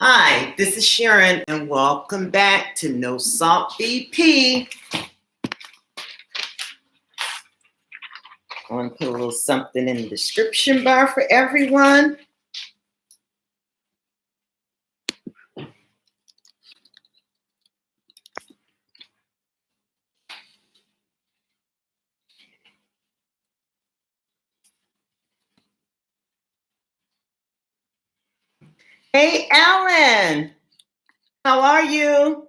Hi, this is Sharon, and welcome back to No Salt BP. I want to put a little something in the description bar for everyone. Hey, Alan, how are you?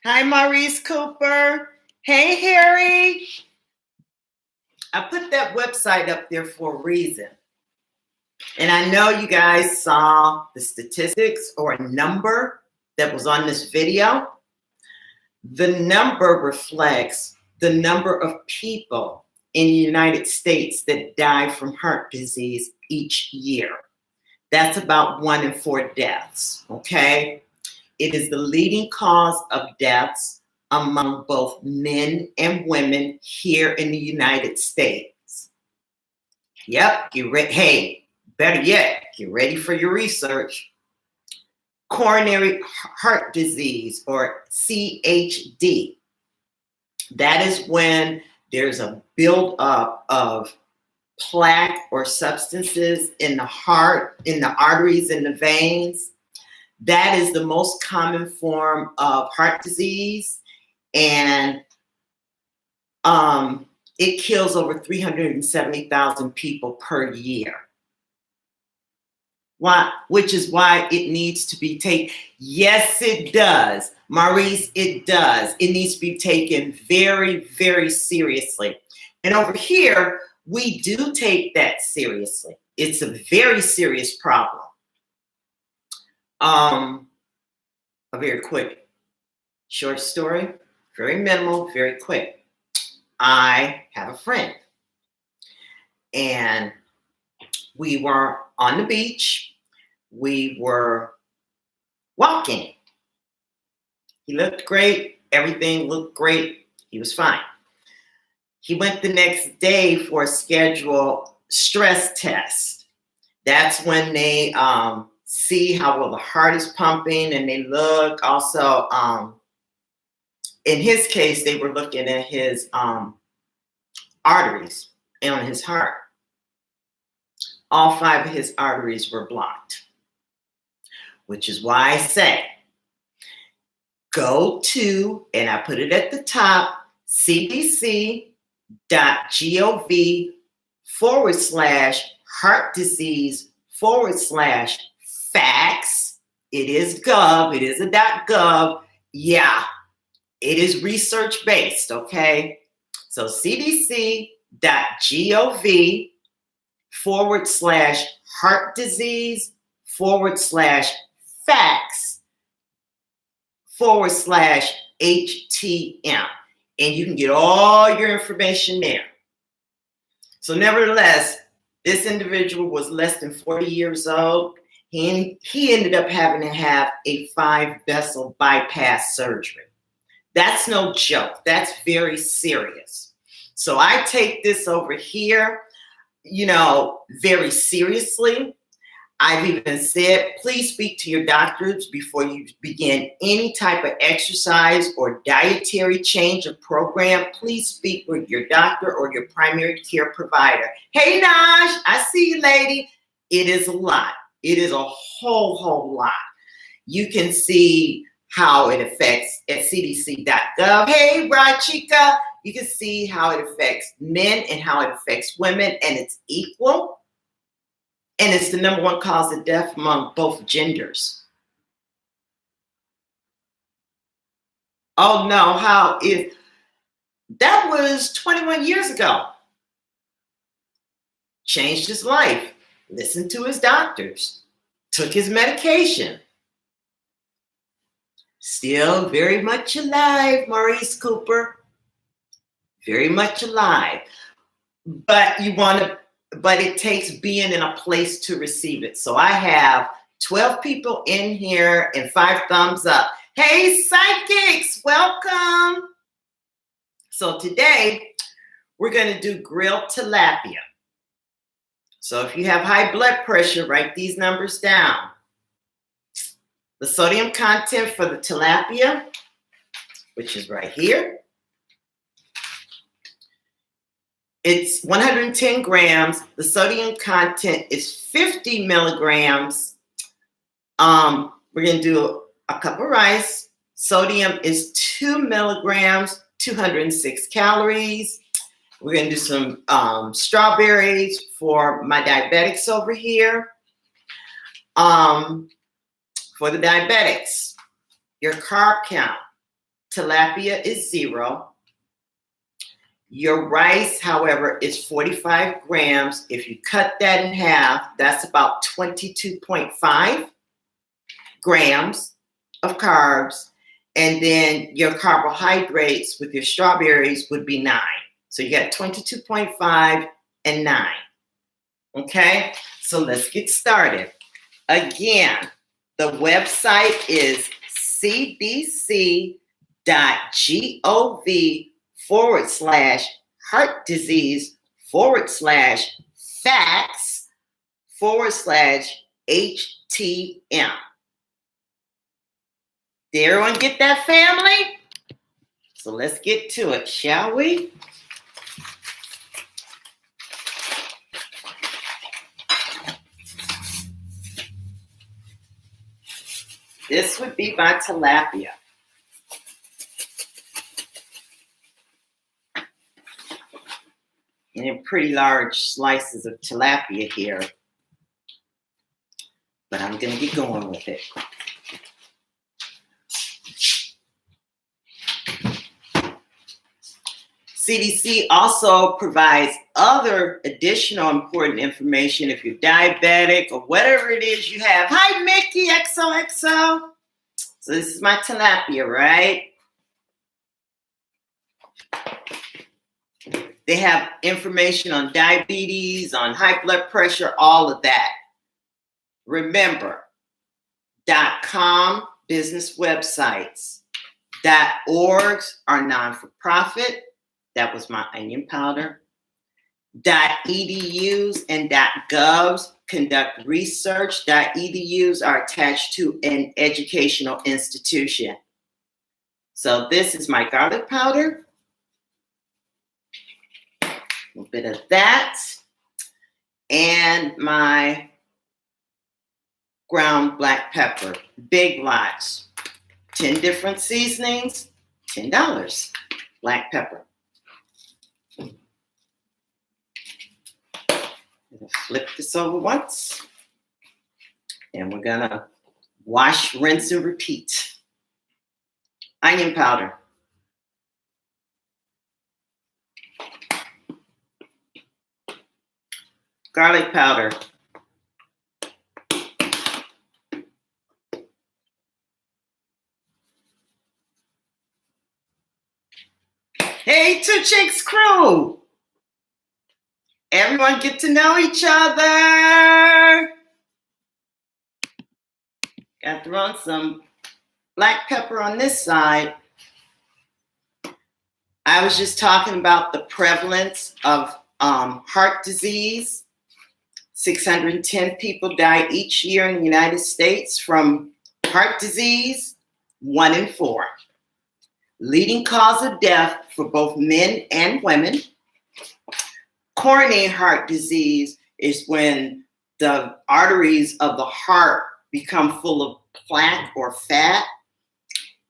Hi, Maurice Cooper. Hey, Harry. I put that website up there for a reason. And I know you guys saw the statistics or a number that was on this video. The number reflects the number of people in the United States that die from heart disease each year. That's about 1 in 4 deaths, okay? It is the leading cause of deaths among both men and women here in the United States. Yep, get ready. Hey, better yet, get ready for your research. Coronary heart disease, or CHD. That is when there's a buildup of plaque or substances in the heart, in the arteries, in the veins. That is the most common form of heart disease, and it kills over 370,000 people per year. Why? Which is why it needs to be taken. Yes, it does. Maurice, it does. It needs to be taken very, very seriously. And over here, we do take that seriously. It's a very serious problem. A very quick, short story, very minimal, very quick. I have a friend, and we were on the beach. We were walking. He looked great. Everything looked great. He was fine. He went the next day for a scheduled stress test. That's when they see how well the heart is pumping, and they look also, in his case, they were looking at his arteries on his heart. All 5 of his arteries were blocked, which is why I say, go to, and I put it at the top, cdc.gov/heart disease/facts. It is gov, it is a .gov. Yeah, it is research based, okay? So cdc.gov/heart disease/facts/HTM. And you can get all your information there. So nevertheless, this individual was less than 40 years old. He ended up having to have a 5-vessel bypass surgery. That's no joke. That's very serious. So I take this over here, very seriously. I've even said, please speak to your doctors before you begin any type of exercise or dietary change of program. Please speak with your doctor or your primary care provider. Hey, Naj, I see you, lady. It is a lot. It is a whole lot. You can see how it affects at cdc.gov. Hey, Rachika, you can see how it affects men and how it affects women, and it's equal. And it's the number 1 cause of death among both genders. Oh no, that was 21 years ago. Changed his life, listened to his doctors, took his medication. Still very much alive, Maurice Cooper. Very much alive. but it takes being in a place to receive it. So I have 12 people in here and 5 thumbs up. Hey, psychics, welcome. So today we're going to do grilled tilapia. So if you have high blood pressure, write these numbers down. The sodium content for the tilapia, which is right here, it's 110 grams. The sodium content is 50 milligrams. We're going to do a cup of rice. Sodium is 2 milligrams, 206 calories. We're going to do some strawberries for my diabetics over here. For the diabetics, your carb count, tilapia is 0. Your rice, however, is 45 grams. If you cut that in half, that's about 22.5 grams of carbs. And then your carbohydrates with your strawberries would be 9. So you got 22.5 and 9. Okay, so let's get started. Again, the website is cdc.gov/heart disease /facts/HTM. Did everyone get that, family? So let's get to it, shall we? This would be my tilapia. And they're pretty large slices of tilapia here. But I'm going to get going with it. CDC also provides other additional important information if you're diabetic or whatever it is you have. Hi, Mickey, XOXO. So this is my tilapia, right? They have information on diabetes, on high blood pressure, all of that. Remember, .com, business websites. .orgs are non-for-profit. That was my onion powder. .edus and .govs conduct research. .edus are attached to an educational institution. So this is my garlic powder. A little bit of that. And my ground black pepper. Big lots. 10 different seasonings, $10. Black pepper. Flip this over once, and we're gonna wash, rinse, and repeat. Onion powder. Garlic powder. Hey, Two Chicks crew. Everyone get to know each other. Got to throw in some black pepper on this side. I was just talking about the prevalence of heart disease. 610 people die each year in the United States from heart disease, 1 in 4. Leading cause of death for both men and women. Coronary heart disease is when the arteries of the heart become full of plaque or fat.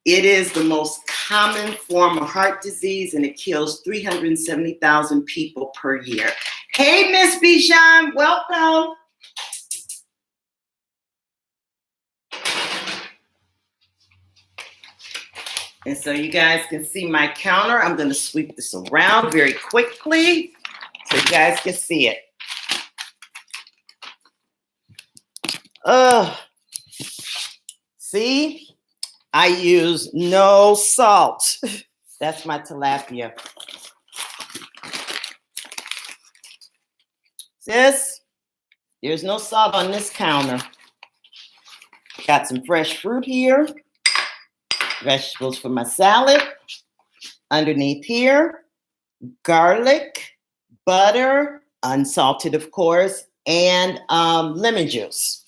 It is the most common form of heart disease, and it kills 370,000 people per year. Hey, Miss Bijan, welcome. And so you guys can see my counter. I'm going to sweep this around very quickly so you guys can see it. See? I use no salt. That's my tilapia. Sis, there's no salt on this counter. Got some fresh fruit here. Vegetables for my salad. Underneath here, garlic, butter, unsalted, of course, and lemon juice.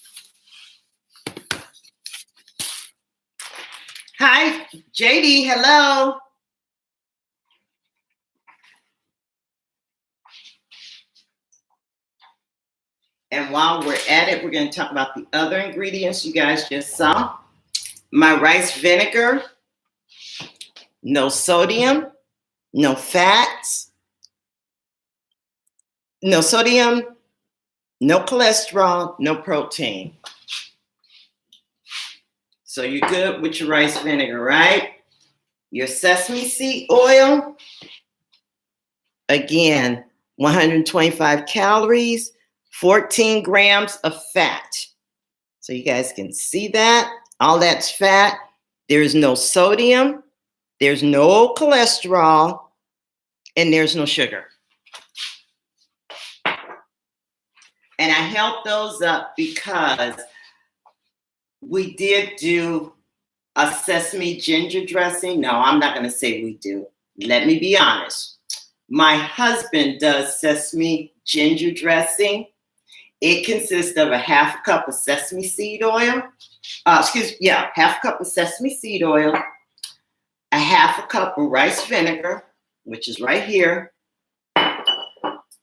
Hi, JD, hello. And while we're at it, we're going to talk about the other ingredients you guys just saw. My rice vinegar, no sodium, no fats, no sodium, no cholesterol, no protein. So you're good with your rice vinegar, right? Your sesame seed oil, again, 125 calories, 14 grams of fat. So you guys can see that. All that's fat. There's no sodium, there's no cholesterol, and there's no sugar. And I held those up because we did do a sesame ginger dressing. No, I'm not going to say we do. Let me be honest. My husband does sesame ginger dressing. It consists of a half a cup of sesame seed oil. Half a cup of sesame seed oil, a half a cup of rice vinegar, which is right here,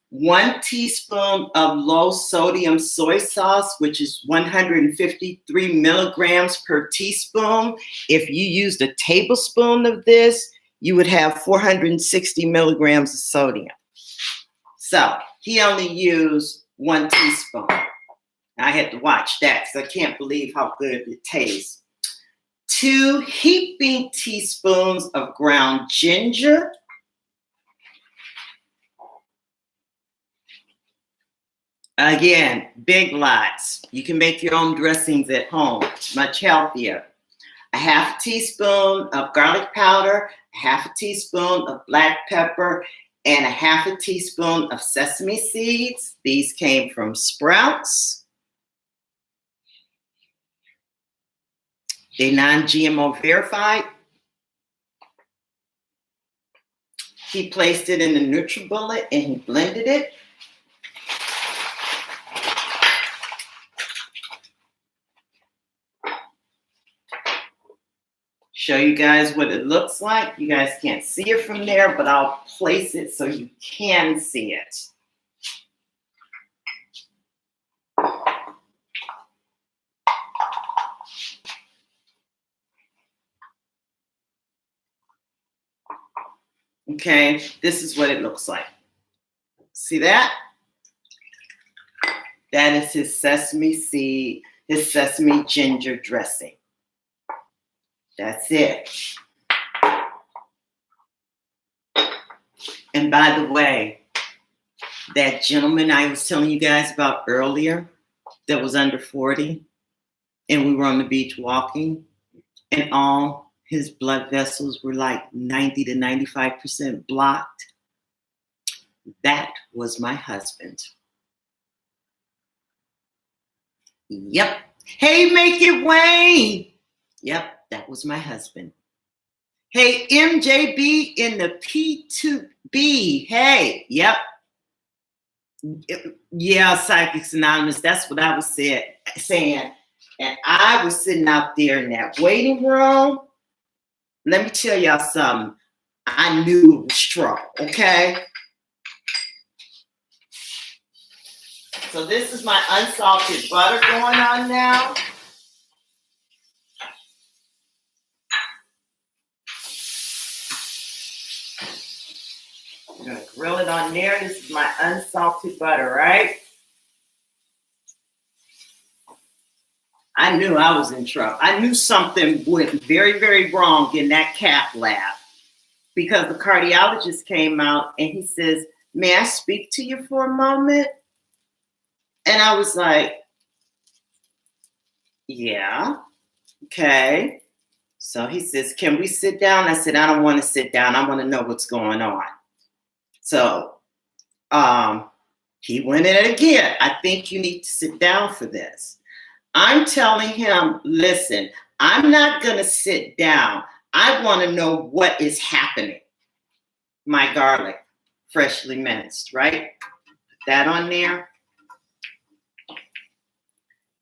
1 teaspoon of low sodium soy sauce, which is 153 milligrams per teaspoon. If you used a tablespoon of this, you would have 460 milligrams of sodium. So he only used 1 teaspoon. I had to watch that because I can't believe how good it tastes. 2 heaping teaspoons of ground ginger. Again, big lots. You can make your own dressings at home. It's much healthier. A half teaspoon of garlic powder, a half a teaspoon of black pepper, and a half a teaspoon of sesame seeds. These came from Sprouts. They're non-GMO verified. He placed it in the NutriBullet and he blended it. Show you guys what it looks like. You guys can't see it from there, but I'll place it so you can see it. Okay, this is what it looks like. See that? That is his sesame seed, his sesame ginger dressing. That's it. And by the way, that gentleman I was telling you guys about earlier that was under 40, and we were on the beach walking, and all his blood vessels were like 90 to 95% blocked. That was my husband. Yep. Hey, make it Wayne. Yep, that was my husband. Hey, MJB in the P2B. Hey, yep. Yeah, Psychics Anonymous. That's what I was saying. And I was sitting out there in that waiting room. Let me tell y'all something. I knew it was trouble, okay? So this is my unsalted butter going on now. I'm gonna grill it on there. This is my unsalted butter, right? I knew I was in trouble. I knew something went very, very wrong in that cath lab because the cardiologist came out and he says, "May I speak to you for a moment?" And I was like, "Yeah, okay." So he says, "Can we sit down?" I said, "I don't want to sit down. I want to know what's going on." So He went in it again. I think you need to sit down for this. I'm telling him, listen, I'm not going to sit down. I want to know what is happening. My garlic, freshly minced, right? Put that on there.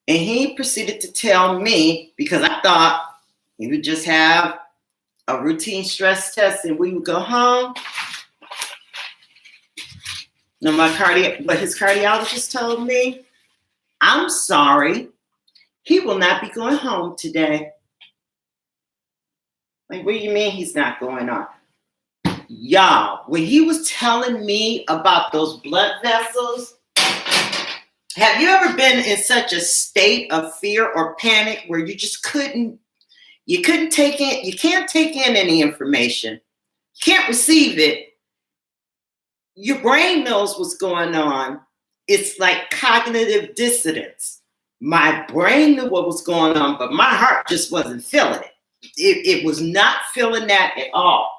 And he proceeded to tell me, because I thought he would just have a routine stress test and we would go home. No, but his cardiologist told me, I'm sorry, he will not be going home today. Like, what do you mean he's not going on? Y'all, when he was telling me about those blood vessels, have you ever been in such a state of fear or panic where you just couldn't take in, you can't take in any information, can't receive it. Your brain knows what's going on. It's like cognitive dissonance. My brain knew what was going on, but my heart just wasn't feeling it. It was not feeling that at all.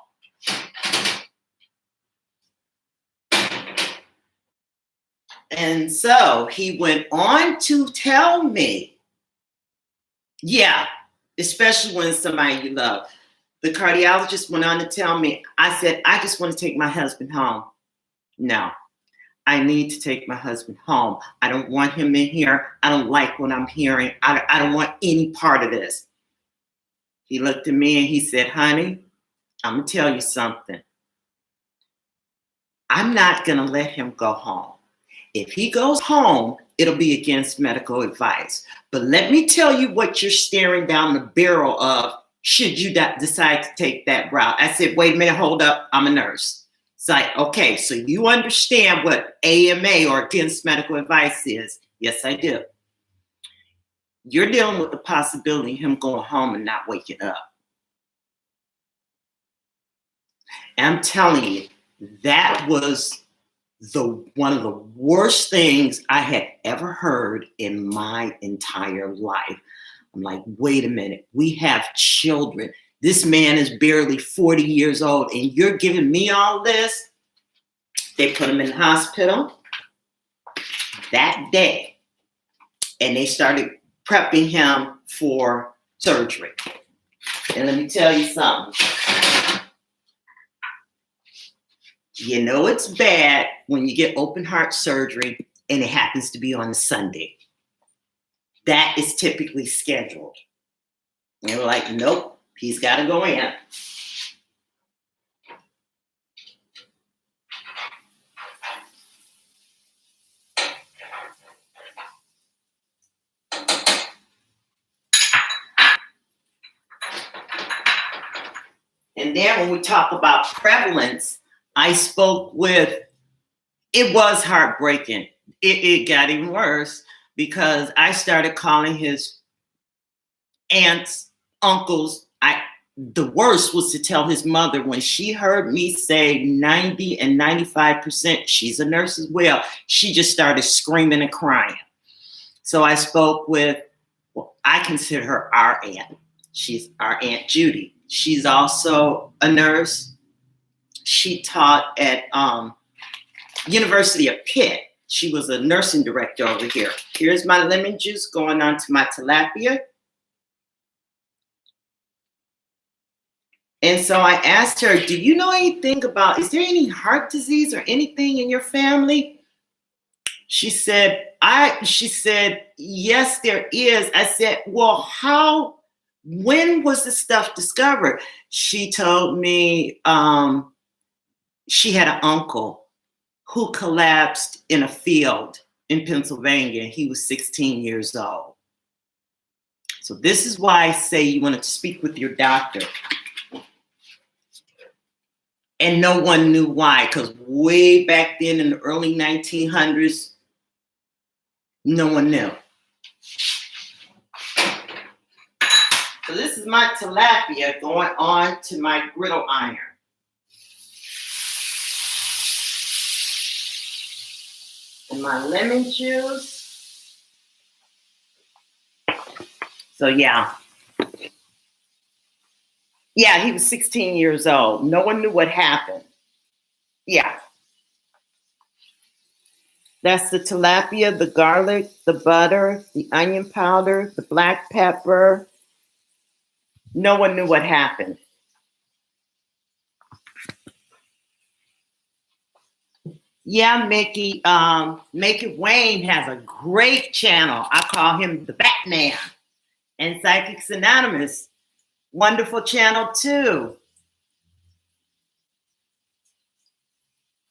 And so he went on to tell me, yeah, especially when it's somebody you love. The cardiologist went on to tell me, I said, I just want to take my husband home. No, I need to take my husband home. I don't want him in here. I don't like what I'm hearing. I don't want any part of this. He looked at me and he said, honey, I'm going to tell you something. I'm not going to let him go home. If he goes home, it'll be against medical advice. But let me tell you what you're staring down the barrel of should you decide to take that route. I said, wait a minute, hold up. I'm a nurse. It's like, okay, so you understand what AMA or against medical advice is? Yes, I do. You're dealing with the possibility of him going home and not waking up. And I'm telling you, that was one of the worst things I had ever heard in my entire life. I'm like, wait a minute, we have children. This man is barely 40 years old and you're giving me all this? They put him in the hospital that day and they started prepping him for surgery. And let me tell you something. You know it's bad when you get open heart surgery and it happens to be on a Sunday. That is typically scheduled. And they're like, nope, he's got to go in. And then when we talk about prevalence, I spoke with, it was heartbreaking. It got even worse because I started calling his aunts, uncles. The worst was to tell his mother when she heard me say 90 and 95%, she's a nurse as well. She just started screaming and crying. So I spoke with, well, I consider her our aunt. She's our Aunt Judy. She's also a nurse. She taught at University of Pitt. She was a nursing director over here. Here's my lemon juice going on to my tilapia. And so I asked her, do you know anything about, is there any heart disease or anything in your family? She said, yes, there is. I said, well, when was this stuff discovered? She told me she had an uncle who collapsed in a field in Pennsylvania. He was 16 years old. So this is why I say you want to speak with your doctor. And no one knew why, because way back then in the early 1900s, no one knew. So this is my tilapia going on to my griddle iron. And my lemon juice. So yeah. Yeah, he was 16 years old. No one knew what happened. Yeah. That's the tilapia, the garlic, the butter, the onion powder, the black pepper. No one knew what happened. Yeah, Mickey. Make It Wayne has a great channel. I call him the Batman. And Psychics Anonymous, wonderful channel too.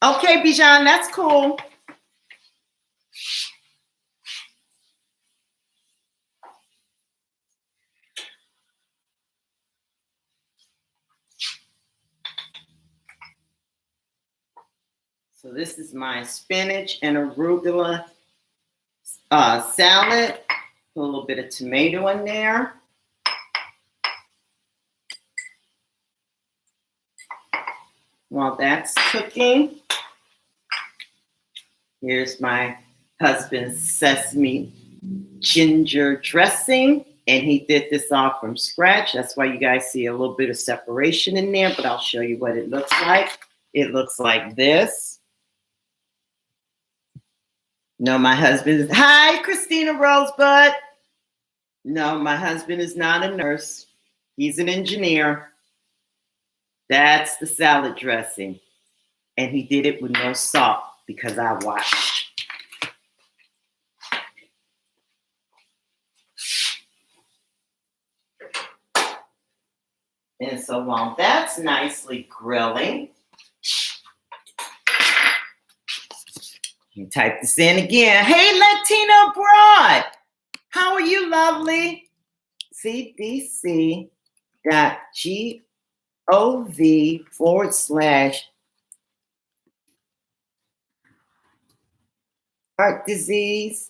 Okay, Bijan, that's cool. So this is my spinach and arugula salad. Put a little bit of tomato in there. While that's cooking, here's my husband's sesame ginger dressing. And he did this all from scratch. That's why you guys see a little bit of separation in there, but I'll show you what it looks like. It looks like this. No, my husband is, hi, Christina Rosebud. No, my husband is not a nurse. He's an engineer. That's the salad dressing. And he did it with no salt because I watched. And so while that's nicely grilling, you type this in again. Hey, Latina Broad. How are you, lovely? cdc.gov/heart disease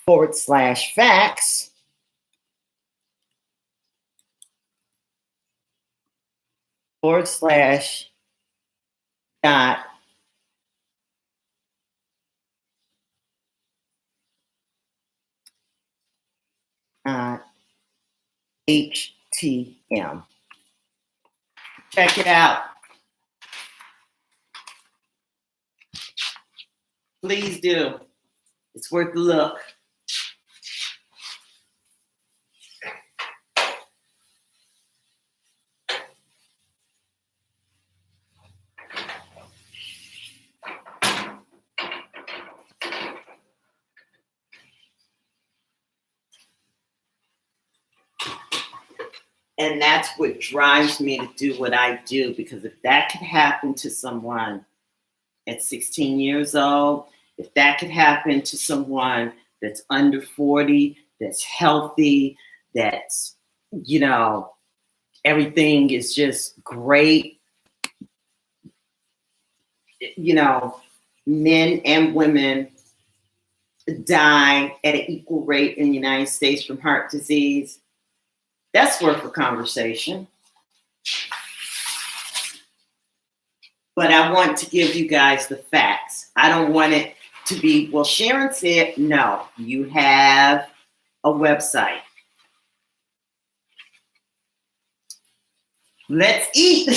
/facts /dot HTM. Check it out. Please do. It's worth a look. And that's what drives me to do what I do, because if that could happen to someone at 16 years old, if that could happen to someone that's under 40, that's healthy, that's, you know, everything is just great, you know, men and women die at an equal rate in the United States from heart disease. That's worth a conversation. But I want to give you guys the facts. I don't want it to be, well, Sharon said, no, you have a website. Let's eat.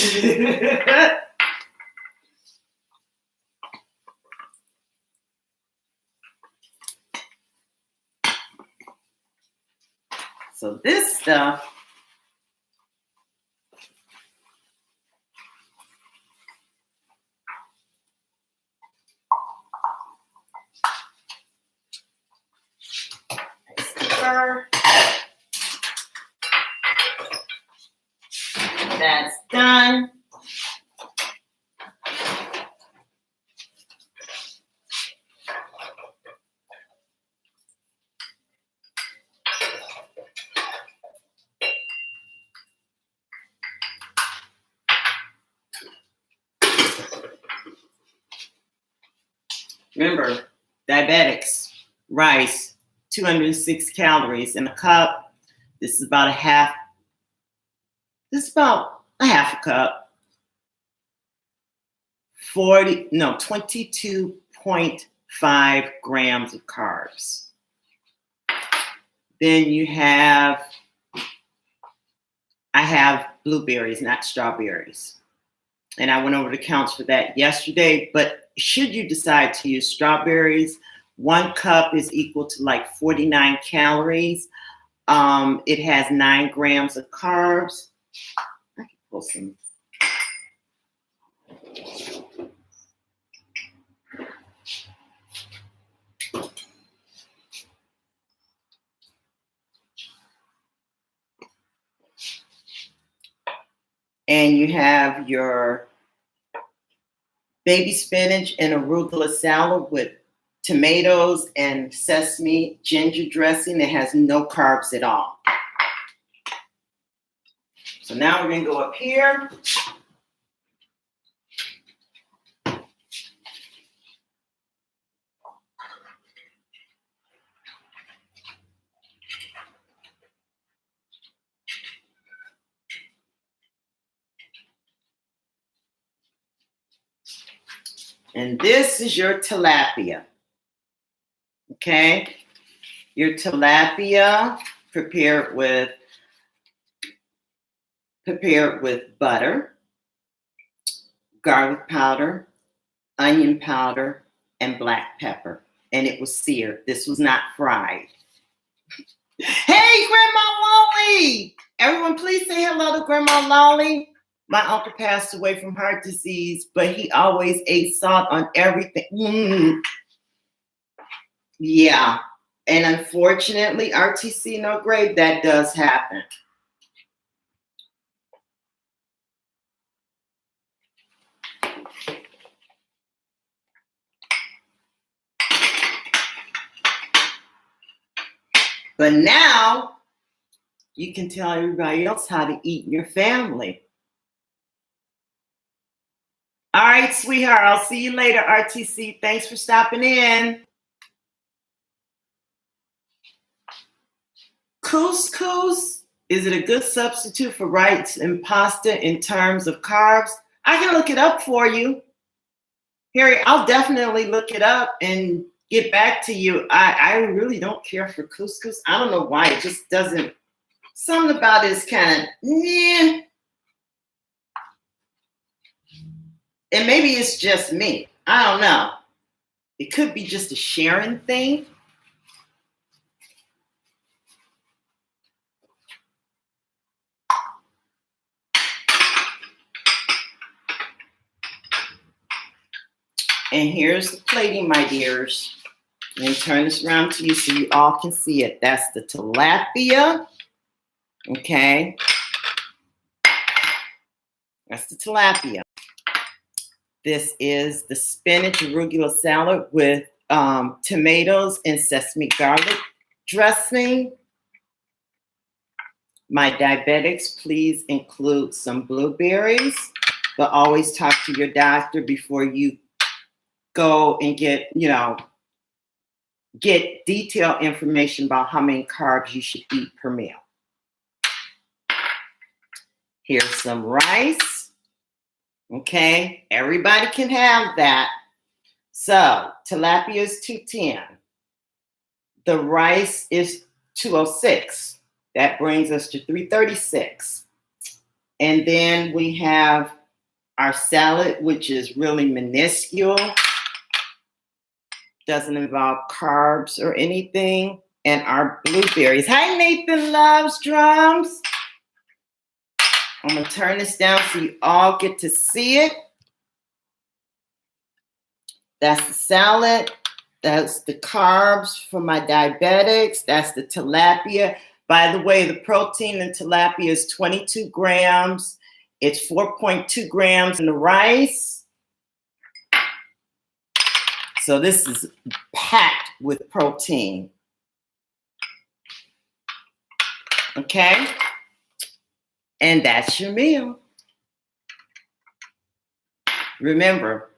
So this stuff that's done. Remember, diabetics, rice, 206 calories in a cup. This is about a half a cup. 22.5 grams of carbs. Then I have blueberries, not strawberries. And I went over the counts for that yesterday. But should you decide to use strawberries, 1 cup is equal to like 49 calories. It has 9 grams of carbs. I can pull some. And you have your baby spinach and arugula salad with tomatoes and sesame ginger dressing. It has no carbs at all. So now we're going to go up here. And this is your tilapia. Okay? Your tilapia prepared with butter, garlic powder, onion powder, and black pepper. And it was seared. This was not fried. Hey, Grandma Lolly! Everyone, please say hello to Grandma Lolly. My uncle passed away from heart disease, but he always ate salt on everything. Yeah. And unfortunately, RTC no grade, that does happen. But now you can tell everybody else how to eat in your family. All right, sweetheart. I'll see you later, RTC. Thanks for stopping in. Couscous, is it a good substitute for rice and pasta in terms of carbs? I can look it up for you. Harry, I'll definitely look it up and get back to you. I really don't care for couscous. I don't know why. It just doesn't, something about it is kind of, meh. And maybe it's just me. I don't know. It could be just a sharing thing. And here's the plating, my dears. And turn this around to you so you all can see it. That's the tilapia. Okay. That's the tilapia. This is the spinach arugula salad with tomatoes and sesame garlic dressing. My diabetics, please include some blueberries, but always talk to your doctor before you go and get detailed information about how many carbs you should eat per meal. Here's some rice. Okay, everybody can have that. So tilapia is 210. The rice is 206. That brings us to 336. And then we have our salad, which is really minuscule. Doesn't involve carbs or anything. And our blueberries. Hi, Nathan Loves Drums. I'm going to turn this down so you all get to see it. That's the salad. That's the carbs for my diabetics. That's the tilapia. By the way, the protein in tilapia is 22 grams. It's 4.2 grams in the rice. So this is packed with protein. Okay? And that's your meal. Remember,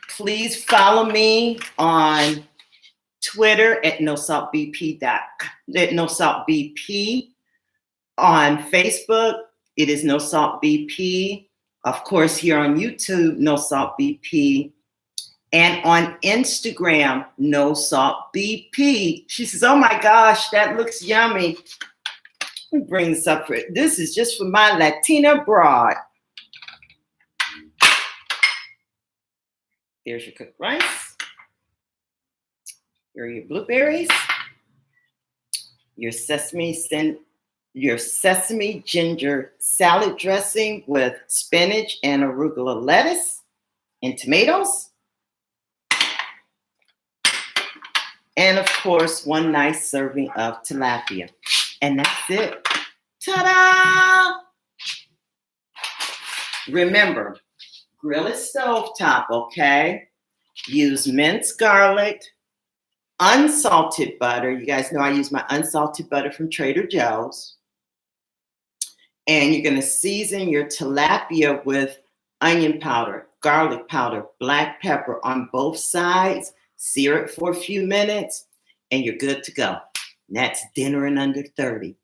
please follow me on Twitter at NoSaltBP. On Facebook, it is NoSaltBP. Of course, here on YouTube, NoSaltBP. And on Instagram, NoSaltBP. She says, oh my gosh, that looks yummy. Let me bring this up. This is just for my Latina broad. There's your cooked rice. Here are your blueberries. Your sesame ginger salad dressing with spinach and arugula lettuce and tomatoes. And of course, one nice serving of tilapia. And that's it. Ta-da! Remember, grill it stovetop, okay? Use minced garlic, unsalted butter. You guys know I use my unsalted butter from Trader Joe's. And you're going to season your tilapia with onion powder, garlic powder, black pepper on both sides. Sear it for a few minutes, and you're good to go. And that's dinner in under 30.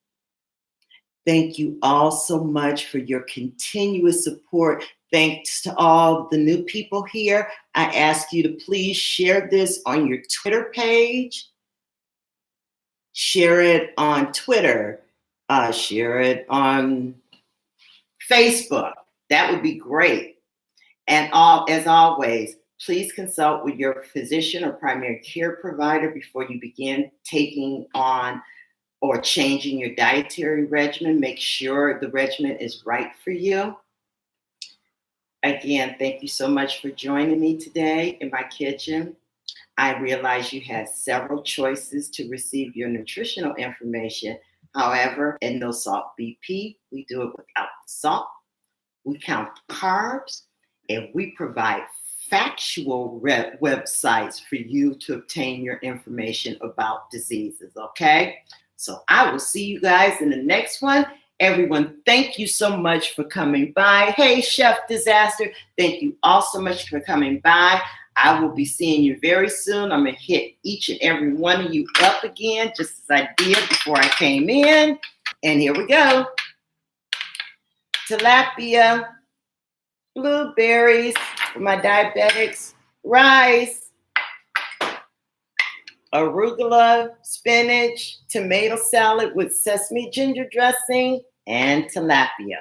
Thank you all so much for your continuous support. Thanks to all the new people here. I ask you to please share this on your Twitter page. Share it on Twitter. Share it on Facebook. That would be great. And as always, please consult with your physician or primary care provider before you begin taking on or changing your dietary regimen. Make sure the regimen is right for you. Again, thank you so much for joining me today in my kitchen. I realize you had several choices to receive your nutritional information. However, at NoSaltBP, we do it without the salt. We count carbs, and we provide factual websites for you to obtain your information about diseases, okay? So I will see you guys in the next one. Everyone, thank you so much for coming by. Hey, Chef Disaster, thank you all so much for coming by. I will be seeing you very soon. I'm going to hit each and every one of you up again, just as I did before I came in. And here we go. Tilapia, blueberries for my diabetics, rice, arugula, spinach, tomato salad with sesame ginger dressing, and tilapia.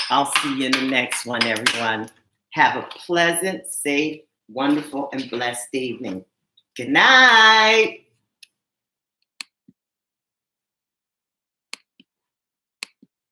I'll see you in the next one, everyone. Have a pleasant, safe, wonderful, and blessed evening. Good night.